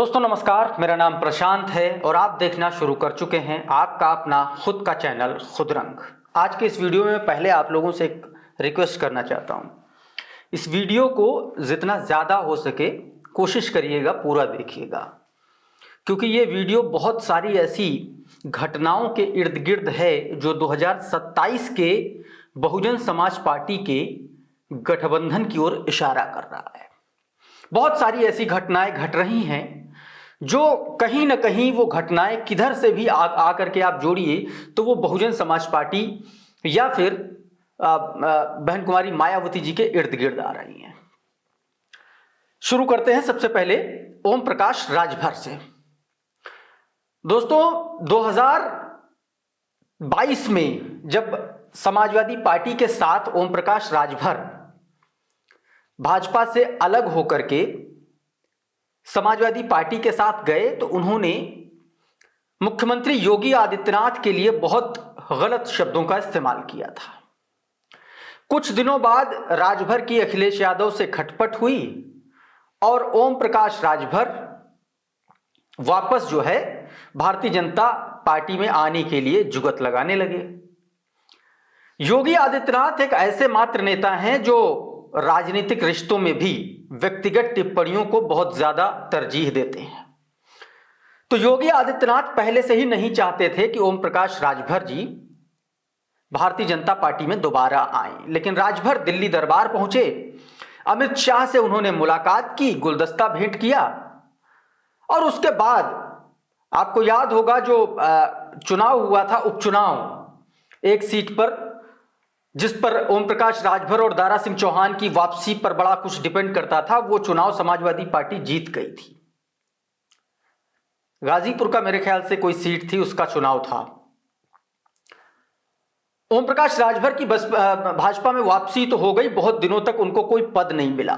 दोस्तों नमस्कार, मेरा नाम प्रशांत है और आप देखना शुरू कर चुके हैं आपका अपना खुद का चैनल खुद रंग। आज के इस वीडियो में पहले आप लोगों से एक रिक्वेस्ट करना चाहता हूं। इस वीडियो को जितना ज़्यादा हो सके कोशिश करिएगा, पूरा देखिएगा, क्योंकि ये वीडियो बहुत सारी ऐसी घटनाओं के इर्द गिर्द है जो 2027 के बहुजन समाज पार्टी के गठबंधन की ओर इशारा कर रहा है। बहुत सारी ऐसी घटनाएं घट रही हैं जो कहीं ना कहीं वो घटनाएं किधर से भी आकर के आप जोड़िए तो वो बहुजन समाज पार्टी या फिर बहन कुमारी मायावती जी के इर्द गिर्द आ रही हैं। शुरू करते हैं सबसे पहले ओम प्रकाश राजभर से। दोस्तों 2022 में जब समाजवादी पार्टी के साथ ओम प्रकाश राजभर भाजपा से अलग होकर के समाजवादी पार्टी के साथ गए तो उन्होंने मुख्यमंत्री योगी आदित्यनाथ के लिए बहुत गलत शब्दों का इस्तेमाल किया था। कुछ दिनों बाद राजभर की अखिलेश यादव से खटपट हुई और ओम प्रकाश राजभर वापस जो है भारतीय जनता पार्टी में आने के लिए जुगत लगाने लगे। योगी आदित्यनाथ एक ऐसे मात्र नेता हैं जो राजनीतिक रिश्तों में भी व्यक्तिगत टिप्पणियों को बहुत ज्यादा तरजीह देते हैं। तो योगी आदित्यनाथ पहले से ही नहीं चाहते थे कि ओम प्रकाश राजभर जी भारतीय जनता पार्टी में दोबारा आए, लेकिन राजभर दिल्ली दरबार पहुंचे, अमित शाह से उन्होंने मुलाकात की, गुलदस्ता भेंट किया और उसके बाद आपको याद होगा जो चुनाव हुआ था, उपचुनाव, एक सीट पर जिस पर ओम प्रकाश राजभर और दारा सिंह चौहान की वापसी पर बड़ा कुछ डिपेंड करता था, वो चुनाव समाजवादी पार्टी जीत गई थी। गाजीपुर का मेरे ख्याल से कोई सीट थी, उसका चुनाव था। ओम प्रकाश राजभर की बस भाजपा में वापसी तो हो गई, बहुत दिनों तक उनको कोई पद नहीं मिला।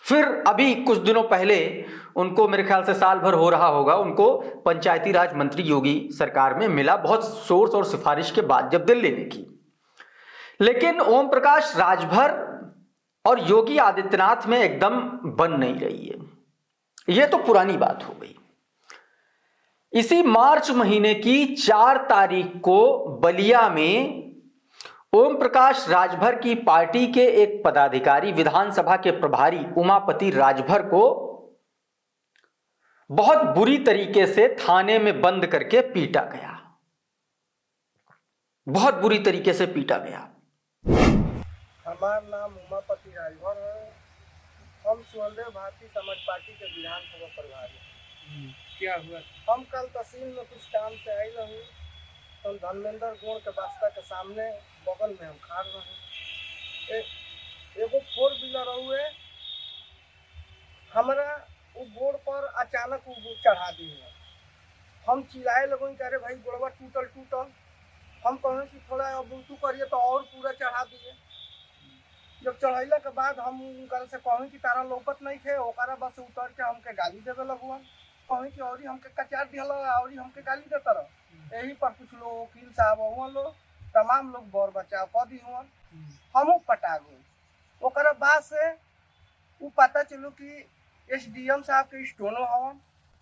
फिर अभी कुछ दिनों पहले उनको, मेरे ख्याल से साल भर हो रहा होगा, उनको पंचायती राज मंत्री योगी सरकार में मिला, बहुत सोर्स और सिफारिश के बाद जब दिल्ली ने की। लेकिन ओम प्रकाश राजभर और योगी आदित्यनाथ में एकदम बन नहीं रही है। यह तो पुरानी बात हो गई। इसी मार्च महीने की 4 तारीख को बलिया में ओम प्रकाश राजभर की पार्टी के एक पदाधिकारी, विधानसभा के प्रभारी उमापति राजभर को बहुत बुरी तरीके से थाने में बंद करके पीटा गया, बहुत बुरी तरीके से पीटा गया। हमारा नाम उमापति राजभर है। हम सुहलदेव भारतीय समाज पार्टी के विधानसभा प्रभारी। क्या हुआ? हम कल तहसील में कुछ काम से आए रहे, हम धर्मेंद्र गोड़ के बास्ता के सामने बगल में हम खा रहे। एगो 4 व्हीलर हुए हमारा वो गोड़ पर अचानक वो चढ़ा दिए। हम चिल्लाए लगो कि अरे भाई गोड़वा टूटल। हम कहें कि थोड़ा अब तू करिए तो और पूरा चढ़ा दिए। जब चढ़ैला के बाद हम उनकर से कहें कि तारा लौकत नहीं थे, ओकरा बस उतर के हमके गाली देवे लगुआ, कहें कि और हमके कचार दिया और हमके गाली देता रह। यही पर कुछ लोग वकील साहब हुआ लोग, तमाम लोग बौर बचाव कर दी हुआ, हमू पटा गए। ओकरा बाद से वो पता चलो कि SDM साहब के स्टोनो हवन,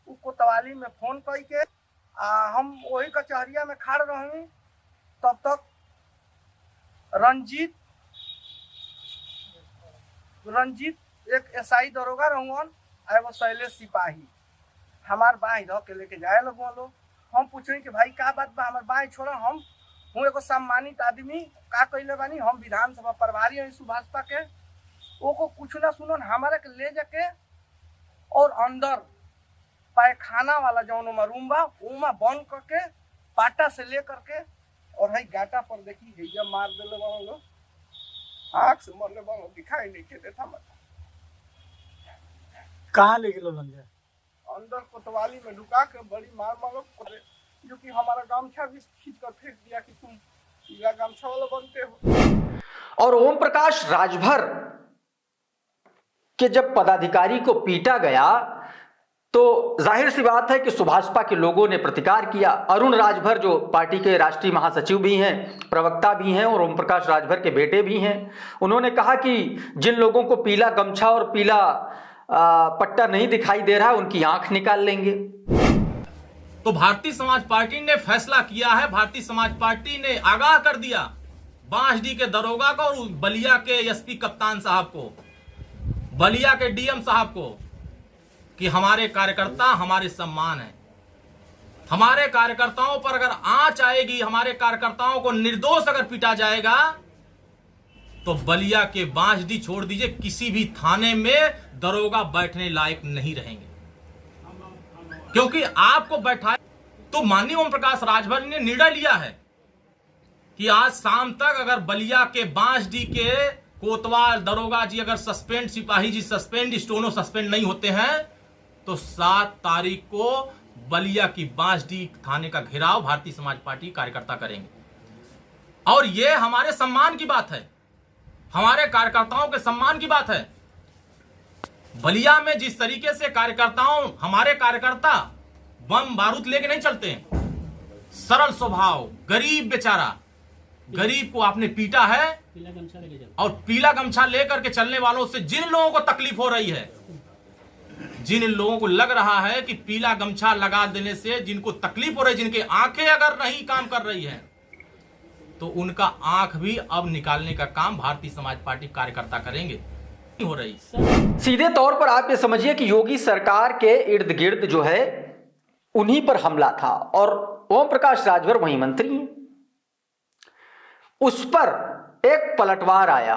वो कोतवाली में फोन करके हम वही कचहरिया में खड़ रही। तब तक रंजीत एक SI दरोगा रहुअन, एगो शैलेश सिपाही हमार बाई रह के लेके जाए लगुआ लोग। हम पूछे कि भाई का बात बा, हमार बाई छोड़ा, हम हूँ एगो सम्मानित आदमी, का कहले बानी, हम विधानसभा प्रभारी हैं भाजपा के। वो को कुछ ना सुनन, हमारे के ले जाके और अंदर पायखाना वाला जौन रूम बा उमा बंद करके पाटा से ले करके और है गाटा पर देखी हैया मार देले बा लोग, आँख से मरले बा, दिखाई नहीं के देता। मत कहाँ ले गेलो लंजा? अंदर कोतवाली में ढुका के बड़ी मार मारो, जो कि हमारा गामछा भी खींच कर फेंक दिया कि तुम ये गामछा वाला बनते हो। और ओम प्रकाश राजभर के जब पदाधिकारी को पीटा गया तो जाहिर सी बात है कि सुभाषपा के लोगों ने प्रतिकार किया। अरुण राजभर जो पार्टी के राष्ट्रीय महासचिव भी हैं, प्रवक्ता भी हैं और ओम प्रकाश राजभर के बेटे भी हैं, उन्होंने कहा कि जिन लोगों को पीला गमछा और पीला पट्टा नहीं दिखाई दे रहा है उनकी आंख निकाल लेंगे। तो भारतीय समाज पार्टी ने फैसला किया है, भारतीय समाज पार्टी ने आगाह कर दिया बांसडीह के दरोगा को और बलिया के एसपी कप्तान साहब को, बलिया के डीएम साहब को, कि हमारे कार्यकर्ता हमारे सम्मान है। हमारे कार्यकर्ताओं पर अगर आंच आएगी, हमारे कार्यकर्ताओं को निर्दोष अगर पीटा जाएगा तो बलिया के बांसडीह छोड़ दीजिए, किसी भी थाने में दरोगा बैठने लायक नहीं रहेंगे, क्योंकि आपको बैठाए। तो माननीय ओम प्रकाश राजभर ने निर्णय लिया है कि आज शाम तक अगर बलिया के बांसडीह के कोतवाल दरोगा जी अगर सस्पेंड, सिपाही जी सस्पेंड, स्टोनो सस्पेंड नहीं होते हैं तो 7 तारीख को बलिया की बांसडीह थाने का घेराव भारतीय समाज पार्टी कार्यकर्ता करेंगे। और यह हमारे सम्मान की बात है, हमारे कार्यकर्ताओं के सम्मान की बात है। बलिया में जिस तरीके से हमारे कार्यकर्ता बम बारूद लेके नहीं चलते हैं, सरल स्वभाव, गरीब बेचारा, गरीब को आपने पीटा है और पीला गमछा लेकर के चलने वालों से जिन लोगों को तकलीफ हो रही है, जिन लोगों को लग रहा है कि पीला गमछा लगा देने से जिनको तकलीफ हो रही है, जिनकी आंखें अगर नहीं काम कर रही है, तो उनका आंख भी अब निकालने का काम भारतीय समाज पार्टी कार्यकर्ता करेंगे। हो रही सीधे तौर पर आप ये समझिए कि योगी सरकार के इर्द गिर्द जो है उन्हीं पर हमला था और ओम प्रकाश राजभर वही मंत्री हैं। उस पर एक पलटवार आया।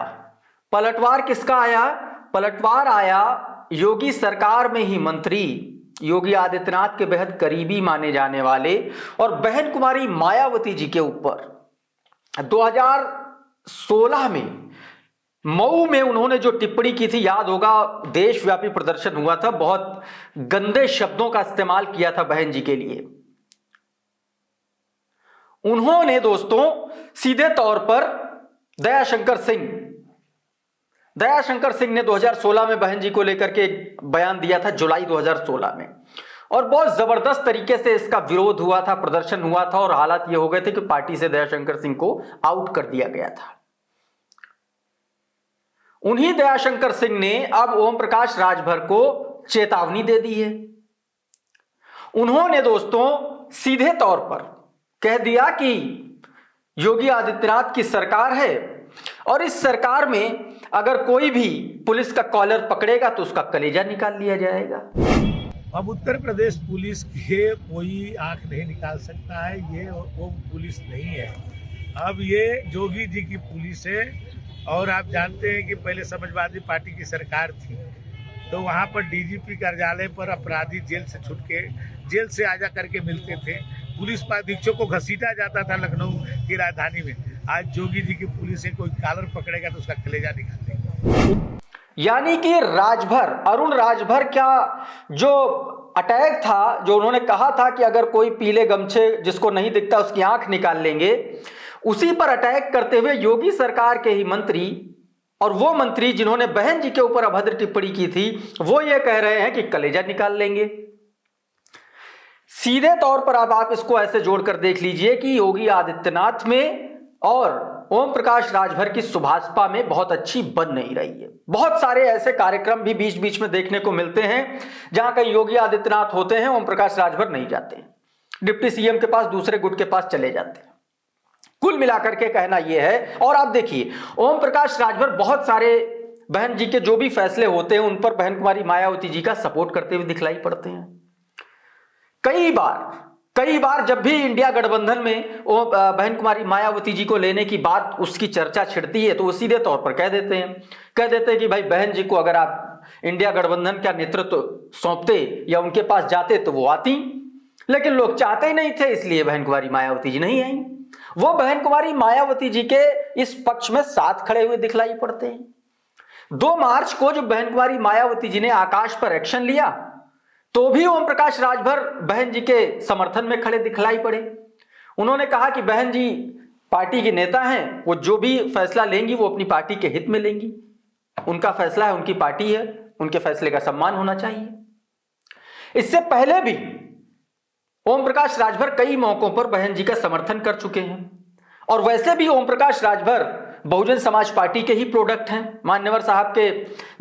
पलटवार किसका आया? पलटवार आया योगी सरकार में ही मंत्री, योगी आदित्यनाथ के बेहद करीबी माने जाने वाले और बहन कुमारी मायावती जी के ऊपर 2016 में मऊ में उन्होंने जो टिप्पणी की थी, याद होगा, देशव्यापी प्रदर्शन हुआ था, बहुत गंदे शब्दों का इस्तेमाल किया था बहन जी के लिए। उन्होंने दोस्तों सीधे तौर पर दयाशंकर सिंह ने 2016 में बहन जी को लेकर के बयान दिया था, जुलाई 2016 में, और बहुत जबरदस्त तरीके से इसका विरोध हुआ था, प्रदर्शन हुआ था और हालात ये हो गए थे कि पार्टी से दयाशंकर सिंह को आउट कर दिया गया था। उन्हीं दयाशंकर सिंह ने अब ओम प्रकाश राजभर को चेतावनी दे दी है। उन्होंने दोस्तों सीधे तौर पर कह दिया कि योगी आदित्यनाथ की सरकार है और इस सरकार में अगर कोई भी पुलिस का कॉलर पकड़ेगा तो उसका कलेजा निकाल लिया जाएगा। अब उत्तर प्रदेश पुलिस के कोई आंख नहीं निकाल सकता है, ये वो पुलिस नहीं है। अब ये जोगी जी की पुलिस है। और आप जानते हैं कि पहले समाजवादी पार्टी की सरकार थी तो वहाँ पर डीजीपी कार्यालय पर अपराधी जेल से छूट के जेल से आजा करके मिलते थे, पुलिस अधीक्षक को घसीटा जाता था लखनऊ की राजधानी में। आज जोगी जी की पुलिस से कोई कॉलर पकड़ेगा तो उसका कलेजा निकाल देगा। यानी कि अरुण राजभर क्या जो अटैक था, जो उन्होंने कहा था कि अगर कोई पीले गमछे जिसको नहीं दिखता उसकी आंख निकाल लेंगे, उसी पर अटैक करते हुए योगी सरकार के ही मंत्री और वो मंत्री जिन्होंने बहन जी के ऊपर अभद्र टिप्पणी की थी, वो ये कह रहे हैं कि कलेजा निकाल लेंगे। सीधे तौर पर अब आप इसको ऐसे जोड़कर देख लीजिए कि योगी आदित्यनाथ में और ओम प्रकाश राजभर की सुभाषपा में बहुत अच्छी बन नहीं रही है। बहुत सारे ऐसे कार्यक्रम भी बीच बीच में देखने को मिलते हैं जहां कहीं योगी आदित्यनाथ होते हैं, ओम प्रकाश राजभर नहीं जाते, डिप्टी सीएम के पास, दूसरे गुट के पास चले जाते हैं। कुल मिलाकर के कहना यह है। और आप देखिए ओम प्रकाश राजभर बहुत सारे बहन जी के जो भी फैसले होते हैं उन पर बहन कुमारी मायावती जी का सपोर्ट करते हुए दिखलाई पड़ते हैं। कई बार जब भी इंडिया गठबंधन में बहन कुमारी मायावती जी को लेने की बात, उसकी चर्चा छिड़ती है तो वो सीधे तौर पर कह देते हैं कि भाई बहन जी को अगर आप इंडिया गठबंधन का नेतृत्व सौंपते या उनके पास जाते तो वो आती, लेकिन लोग चाहते ही नहीं थे, इसलिए बहन कुमारी मायावती जी नहीं आई। वो बहन कुमारी मायावती जी के इस पक्ष में साथ खड़े हुए दिखलाई पड़ते हैं। 2 मार्च को जब बहन कुमारी मायावती जी ने आकाश पर एक्शन लिया तो भी ओम प्रकाश राजभर बहन जी के समर्थन में खड़े दिखलाई पड़े। उन्होंने कहा कि बहन जी पार्टी के नेता हैं, वो जो भी फैसला लेंगी वो अपनी पार्टी के हित में लेंगी, उनका फैसला है, उनकी पार्टी है, उनके फैसले का सम्मान होना चाहिए। इससे पहले भी ओम प्रकाश राजभर कई मौकों पर बहन जी का समर्थन कर चुके हैं और वैसे भी ओम प्रकाश राजभर बहुजन समाज पार्टी के ही प्रोडक्ट हैं, मान्यवर साहब के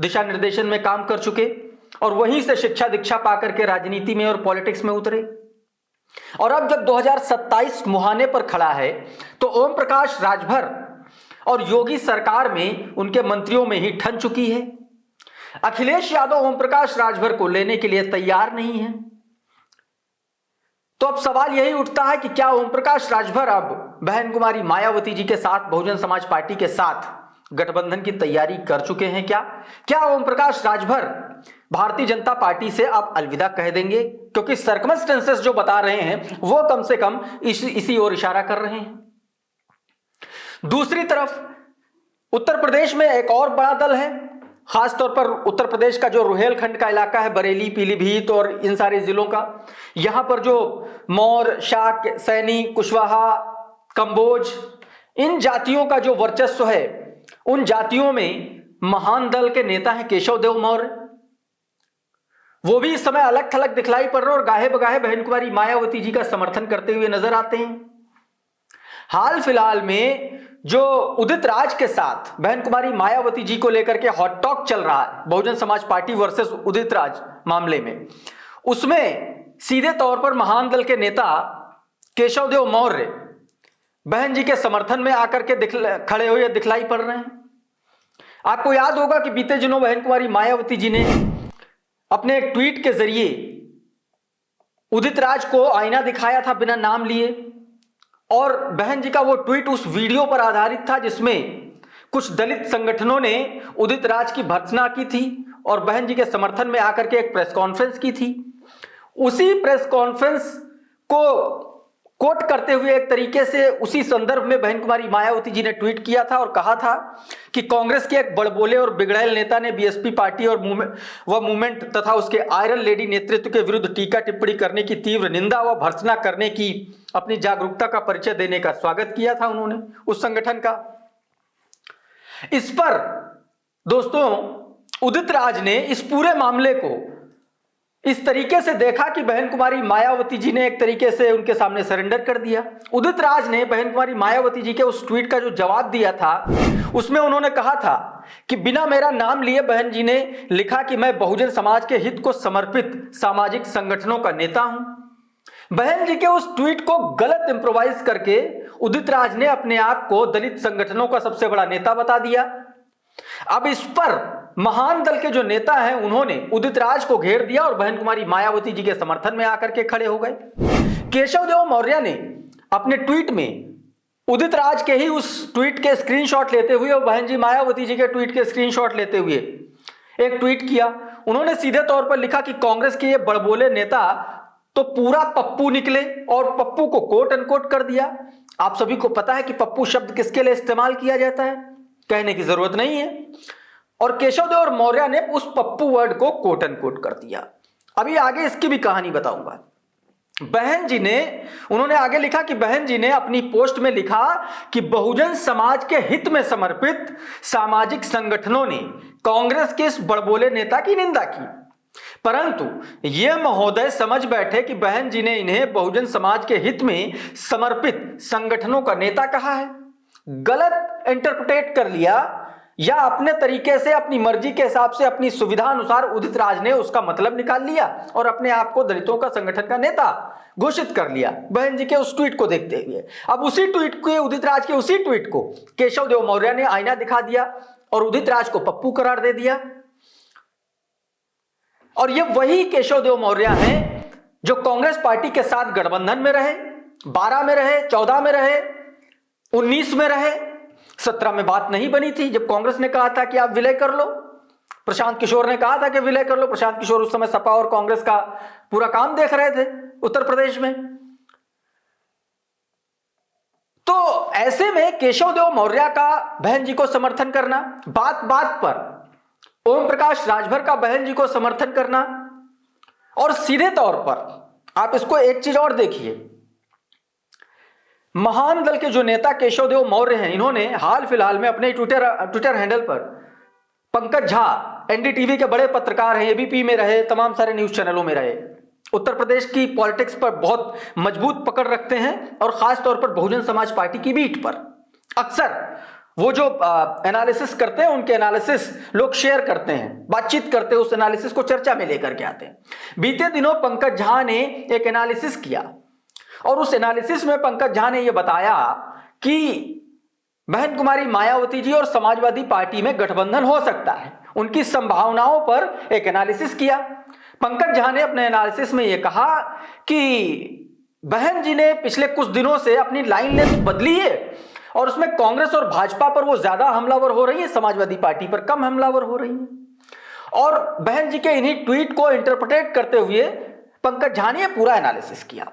दिशा निर्देशन में काम कर चुके। और वहीं से शिक्षा दीक्षा पाकर के राजनीति में और पॉलिटिक्स में उतरे। और अब जब 2027 मुहाने पर खड़ा है तो ओम प्रकाश राजभर और योगी सरकार में उनके मंत्रियों में ही ठन चुकी है। अखिलेश यादव ओम प्रकाश राजभर को लेने के लिए तैयार नहीं है। तो अब सवाल यही उठता है कि क्या ओम प्रकाश राजभर अब बहन कुमारी मायावती जी के साथ, बहुजन समाज पार्टी के साथ गठबंधन की तैयारी कर चुके हैं? क्या ओम प्रकाश राजभर भारतीय जनता पार्टी से अब अलविदा कह देंगे? क्योंकि सर्कमस्टेंसेस जो बता रहे हैं वो कम से कम इसी ओर इशारा कर रहे हैं। दूसरी तरफ उत्तर प्रदेश में एक और बड़ा दल है, खासतौर पर उत्तर प्रदेश का जो रुहेलखंड का इलाका है, बरेली, पीलीभीत और इन सारे जिलों का, यहां पर जो मौर्य, शाक, सैनी, कुशवाहा, कंबोज, इन जातियों का जो वर्चस्व है, उन जातियों में महान दल के नेता हैं केशव देव मौर्य। वो भी इस समय अलग थलग दिखलाई पड़ रहे हैं और गाहे बगाहे बहन कुमारी मायावती जी का समर्थन करते हुए नजर आते हैं। हाल फिलहाल में जो उदित राज के साथ बहन कुमारी मायावती जी को लेकर के हॉट टॉक चल रहा है, बहुजन समाज पार्टी वर्सेस उदित राज मामले में, उसमें सीधे तौर पर महान दल के नेता केशव देव मौर्य बहन जी के समर्थन में आकर के खड़े हुए दिखलाई पड़ रहे हैं। आपको याद होगा कि बीते दिनों बहन कुमारी मायावती जी ने अपने एक ट्वीट के जरिए उदित राज को आईना दिखाया था बिना नाम लिए, और बहन जी का वो ट्वीट उस वीडियो पर आधारित था जिसमें कुछ दलित संगठनों ने उदित राज की भर्त्सना की थी और बहन जी के समर्थन में आकर के एक प्रेस कॉन्फ्रेंस की थी। उसी प्रेस कॉन्फ्रेंस को कोट करते हुए एक तरीके से उसी संदर्भ में बहन कुमारी मायावती जी ने ट्वीट किया था और कहा था कि कांग्रेस के एक बड़बोले और बिगड़ैल नेता ने बीएसपी पार्टी और मूवमेंट तथा उसके आयरन लेडी नेतृत्व के विरुद्ध टीका टिप्पणी करने की तीव्र निंदा व भर्त्सना करने की अपनी जागरूकता का परिचय देने का स्वागत किया था उन्होंने उस संगठन का। इस पर दोस्तों उदित राज ने इस पूरे मामले को इस तरीके से देखा कि बहन कुमारी मायावती जी ने एक तरीके से उनके सामने सरेंडर कर दिया। उदित राज ने बहन कुमारी मायावती जी के उस ट्वीट का जो जवाब दिया था उसमें उन्होंने कहा था कि बिना मेरा नाम लिए बहन जी ने लिखा कि मैं बहुजन समाज के हित को समर्पित सामाजिक संगठनों का नेता हूं। बहन जी के उस ट्वीट को गलत इंप्रोवाइज करके उदित राज ने अपने आप को दलित संगठनों का सबसे बड़ा नेता बता दिया। अब इस पर महान दल के जो नेता हैं उन्होंने उदित राज को घेर दिया और बहन कुमारी मायावती जी के समर्थन में आकर के खड़े हो गए। केशव देव मौर्य ने अपने ट्वीट में उदित राज के ही उस ट्वीट के स्क्रीनशॉट लेते हुए और बहन जी मायावती जी के ट्वीट के स्क्रीनशॉट लेते हुए एक ट्वीट किया। उन्होंने सीधे तौर पर लिखा कि कांग्रेस के ये बड़बोले नेता तो पूरा पप्पू निकले, और पप्पू को कोट अनकोट कर दिया। आप सभी को पता है कि पप्पू शब्द किसके लिए इस्तेमाल किया जाता है, कहने की जरूरत नहीं है। और केशव देव मौर्य ने उस पप्पू वर्ड को कोट अनकोट कर दिया। अभी आगे इसकी भी कहानी बताऊंगा। बहन जी ने उन्होंने आगे लिखा कि बहन जी ने अपनी पोस्ट में लिखा कि बहुजन समाज के हित में समर्पित सामाजिक संगठनों ने कांग्रेस के इस बड़बोले नेता की निंदा की, परंतु ये महोदय समझ बैठे कि बहन जी ने इन्हें बहुजन समाज के हित में समर्पित संगठनों का नेता कहा है। गलत इंटरप्रेट कर लिया या अपने तरीके से अपनी मर्जी के हिसाब से अपनी सुविधा अनुसार उदित राज ने उसका मतलब निकाल लिया और अपने आप को दलितों का संगठन का नेता घोषित कर लिया बहन जी के उस ट्वीट को देखते हुए। अब उसी ट्वीट को, उदित राज के उसी ट्वीट को केशव देव मौर्य ने आईना दिखा दिया और उदित राज को पप्पू करार दे दिया। और ये वही केशव देव मौर्य हैं जो कांग्रेस पार्टी के साथ गठबंधन में रहे, 12 में रहे, 14 में रहे, 19 में रहे। 17 में बात नहीं बनी थी जब कांग्रेस ने कहा था कि आप विलय कर लो। प्रशांत किशोर ने कहा था कि विलय कर लो। प्रशांत किशोर उस समय सपा और कांग्रेस का पूरा काम देख रहे थे उत्तर प्रदेश में। तो ऐसे में केशव देव मौर्य का बहन जी को समर्थन करना, बात बात पर ओम प्रकाश राजभर का बहन जी को समर्थन करना, और सीधे तौर पर आप इसको एक चीज और देखिए, महान दल के जो नेता केशव देव मौर्य हैं, इन्होंने हाल फिलहाल में अपने ट्विटर हैंडल पर पंकज झा एनडीटीवी के बड़े पत्रकार हैं, एबीपी में रहे, तमाम सारे न्यूज चैनलों में रहे, उत्तर प्रदेश की पॉलिटिक्स पर बहुत मजबूत पकड़ रखते हैं और खास तौर पर बहुजन समाज पार्टी की बीट पर अक्सर वो जो एनालिसिस करते हैं, उनके एनालिसिस लोग शेयर करते हैं, बातचीत करते हैं, उस एनालिसिस को चर्चा में लेकर के आते हैं। बीते दिनों पंकज झा ने एक एनालिसिस किया और उस एनालिसिस में पंकज झा ने यह बताया कि बहन कुमारी मायावती जी और समाजवादी पार्टी में गठबंधन हो सकता है। उनकी संभावनाओं पर एक एनालिसिस किया। पंकज झा ने अपने एनालिसिस में यह कहा कि बहन जी ने पिछले कुछ दिनों से अपनी लाइन लेंथ बदली है और उसमें कांग्रेस और भाजपा पर वो ज्यादा हमलावर हो रही है, समाजवादी पार्टी पर कम हमलावर हो रही है। और बहन जी के इन्हीं ट्वीट को इंटरप्रेट करते हुए पंकज झा ने पूरा एनालिसिस किया।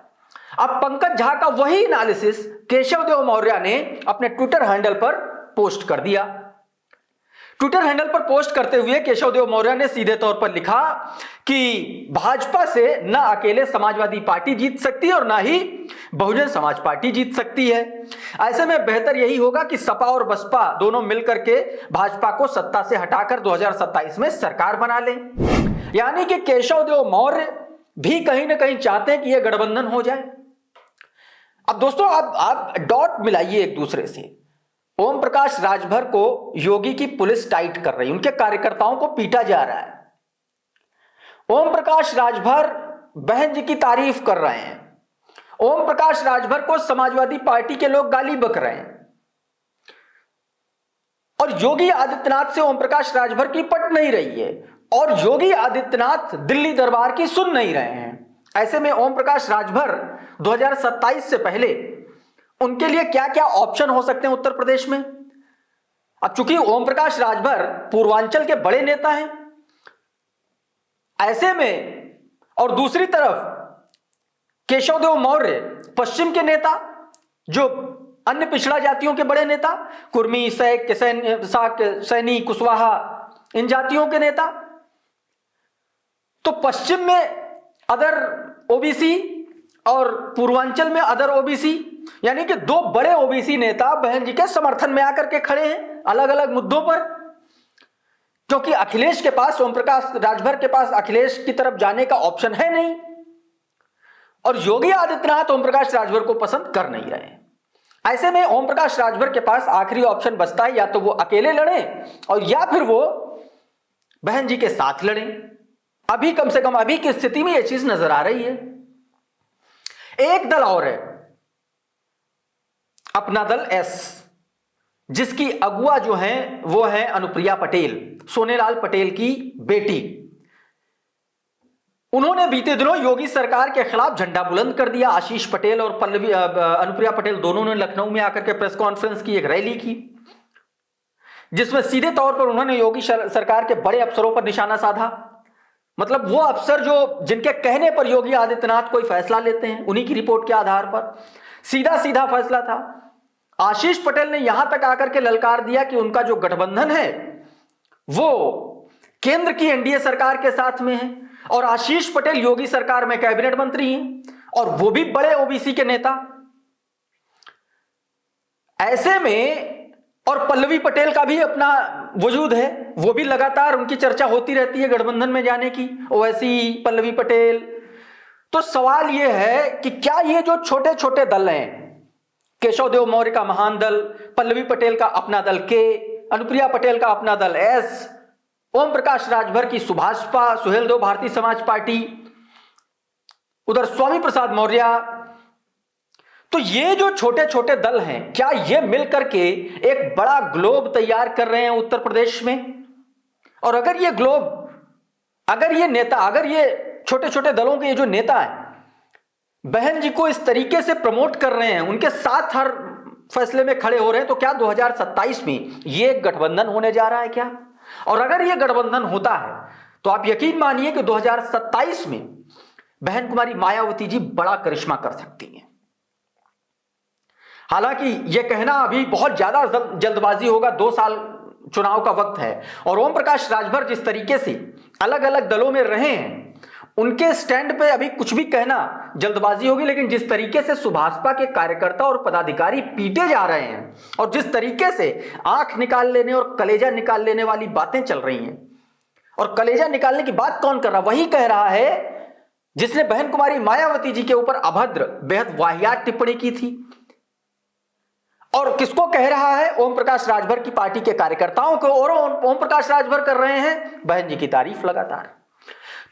अब पंकज झा का वही एनालिसिस केशव देव मौर्य ने अपने ट्विटर हैंडल पर पोस्ट कर दिया। ट्विटर हैंडल पर पोस्ट करते हुए केशव देव मौर्य ने सीधे तौर पर लिखा कि भाजपा से न अकेले समाजवादी पार्टी जीत सकती है और ना ही बहुजन समाज पार्टी जीत सकती है। ऐसे में बेहतर यही होगा कि सपा और बसपा दोनों मिलकर के भाजपा को सत्ता से हटाकर 2027 में सरकार बना लें। यानी कि केशव देव मौर्य भी कहीं ना कहीं चाहते हैं कि यह गठबंधन हो जाए। अब दोस्तों आप डॉट मिलाइए एक दूसरे से। ओम प्रकाश राजभर को योगी की पुलिस टाइट कर रही है, उनके कार्यकर्ताओं को पीटा जा रहा है। ओम प्रकाश राजभर बहन जी की तारीफ कर रहे हैं। ओम प्रकाश राजभर को समाजवादी पार्टी के लोग गाली बक रहे हैं और योगी आदित्यनाथ से ओम प्रकाश राजभर की पट नहीं रही है और योगी आदित्यनाथ दिल्ली दरबार की सुन नहीं रहे हैं। ऐसे में ओम प्रकाश राजभर 2027 से पहले उनके लिए क्या क्या ऑप्शन हो सकते हैं उत्तर प्रदेश में। अब चूंकि ओम प्रकाश राजभर पूर्वांचल के बड़े नेता हैं, ऐसे में और दूसरी तरफ केशव देव मौर्य पश्चिम के नेता, जो अन्य पिछड़ा जातियों के बड़े नेता, कुर्मी, सैक, सैनी, कुशवाहा, इन जातियों के नेता। तो पश्चिम में अदर ओबीसी और पूर्वांचल में अदर ओबीसी, यानी कि दो बड़े ओबीसी नेता बहन जी के समर्थन में आकर के खड़े हैं अलग अलग मुद्दों पर। क्योंकि अखिलेश के पास, ओम प्रकाश राजभर के पास अखिलेश की तरफ जाने का ऑप्शन है नहीं और योगी आदित्यनाथ ओम प्रकाश राजभर को पसंद कर नहीं रहे। ऐसे में ओम प्रकाश राजभर के पास आखिरी ऑप्शन बचता है, या तो वो अकेले लड़े और या फिर वो बहन जी के साथ लड़े। अभी कम से कम अभी की स्थिति में यह चीज नजर आ रही है। एक दल और है, अपना दल एस, जिसकी अगुआ जो है वो है अनुप्रिया पटेल, सोनेलाल पटेल की बेटी। उन्होंने बीते दिनों योगी सरकार के खिलाफ झंडा बुलंद कर दिया। आशीष पटेल और अनुप्रिया पटेल दोनों ने लखनऊ में आकर के प्रेस कॉन्फ्रेंस की, एक रैली की, जिसमें सीधे तौर पर उन्होंने योगी सरकार के बड़े अफसरों पर निशाना साधा। मतलब वो अफसर जो जिनके कहने पर योगी आदित्यनाथ कोई फैसला लेते हैं, उन्हीं की रिपोर्ट के आधार पर सीधा सीधा फैसला था। आशीष पटेल ने यहां तक आकर के ललकार दिया कि उनका जो गठबंधन है वो केंद्र की एनडीए सरकार के साथ में है और आशीष पटेल योगी सरकार में कैबिनेट मंत्री हैं और वो भी बड़े ओबीसी के नेता। ऐसे में और पल्लवी पटेल का भी अपना वजूद है, वो भी लगातार उनकी चर्चा होती रहती है गठबंधन में जाने की, ओवैसी, पल्लवी पटेल। तो सवाल यह है कि क्या ये जो छोटे छोटे दल हैं, केशव देव मौर्य का महान दल, पल्लवी पटेल का अपना दल के, अनुप्रिया पटेल का अपना दल एस, ओम प्रकाश राजभर की सुभाषपा, सुहेलदेव भारतीय समाज पार्टी, उधर स्वामी प्रसाद मौर्य, तो ये जो छोटे छोटे दल हैं, क्या ये मिलकर के एक बड़ा ग्लोब तैयार कर रहे हैं उत्तर प्रदेश में? और अगर ये ग्लोब, अगर ये नेता, अगर ये छोटे छोटे दलों के ये जो नेता हैं बहन जी को इस तरीके से प्रमोट कर रहे हैं, उनके साथ हर फैसले में खड़े हो रहे हैं, तो क्या 2027 में ये गठबंधन होने जा रहा है क्या? और अगर ये गठबंधन होता है तो आप यकीन मानिए कि 2027 में बहन कुमारी मायावती जी बड़ा करिश्मा कर सकती हैं। हालांकि यह कहना अभी बहुत ज्यादा जल्दबाजी होगा, 2 साल चुनाव का वक्त है और ओम प्रकाश राजभर जिस तरीके से अलग अलग दलों में रहे हैं, उनके स्टैंड पे अभी कुछ भी कहना जल्दबाजी होगी। लेकिन जिस तरीके से सुभाषपा के कार्यकर्ता और पदाधिकारी पीटे जा रहे हैं और जिस तरीके से आंख निकाल लेने और कलेजा निकाल लेने वाली बातें चल रही हैं, और कलेजा निकालने की बात कौन कर रहा, वही कह रहा है जिसने बहन कुमारी मायावती जी के ऊपर अभद्र, बेहद वाहियात टिप्पणी की थी। और किसको कह रहा है? ओम प्रकाश राजभर की पार्टी के कार्यकर्ताओं को। और ओम प्रकाश राजभर कर रहे हैं बहन जी की तारीफ लगातार।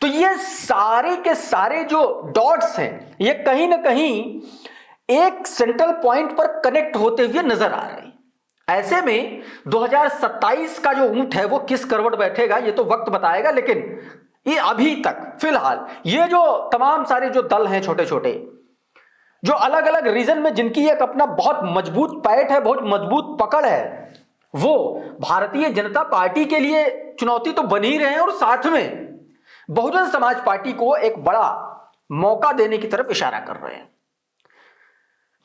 तो ये सारे के सारे जो डॉट्स हैं ये कहीं ना कहीं एक सेंट्रल पॉइंट पर कनेक्ट होते हुए नजर आ रहे हैं। ऐसे में 2027 का जो ऊंट है वो किस करवट बैठेगा ये तो वक्त बताएगा, लेकिन ये अभी तक फिलहाल ये जो तमाम सारे जो दल हैं छोटे छोटे, जो अलग अलग रीजन में जिनकी एक अपना बहुत मजबूत पैठ है, बहुत मजबूत पकड़ है, वो भारतीय जनता पार्टी के लिए चुनौती तो बन ही रहे हैं और साथ में बहुजन समाज पार्टी को एक बड़ा मौका देने की तरफ इशारा कर रहे हैं।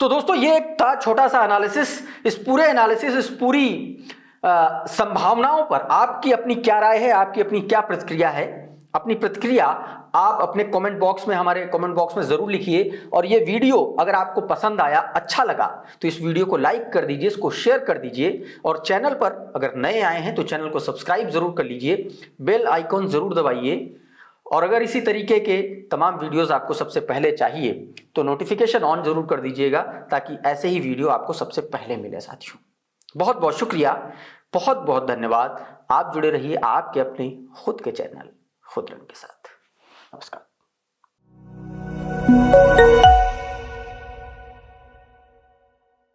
तो दोस्तों ये एक था छोटा सा एनालिसिस। इस पूरे एनालिसिस, इस पूरी संभावनाओं पर आपकी अपनी क्या राय है, आपकी अपनी क्या प्रतिक्रिया है? अपनी प्रतिक्रिया आप अपने कमेंट बॉक्स में, हमारे कमेंट बॉक्स में जरूर लिखिए। और ये वीडियो अगर आपको पसंद आया, अच्छा लगा, तो इस वीडियो को लाइक कर दीजिए, इसको शेयर कर दीजिए। और चैनल पर अगर नए आए हैं तो चैनल को सब्सक्राइब जरूर कर लीजिए, बेल आइकॉन जरूर दबाइए। और अगर इसी तरीके के तमाम वीडियोस आपको सबसे पहले चाहिए तो नोटिफिकेशन ऑन जरूर कर दीजिएगा, ताकि ऐसे ही वीडियो आपको सबसे पहले मिले साथियों। बहुत बहुत शुक्रिया, बहुत बहुत धन्यवाद। आप जुड़े रहिए आपके अपने खुद के चैनल खुद रंग के साथ। नमस्कार।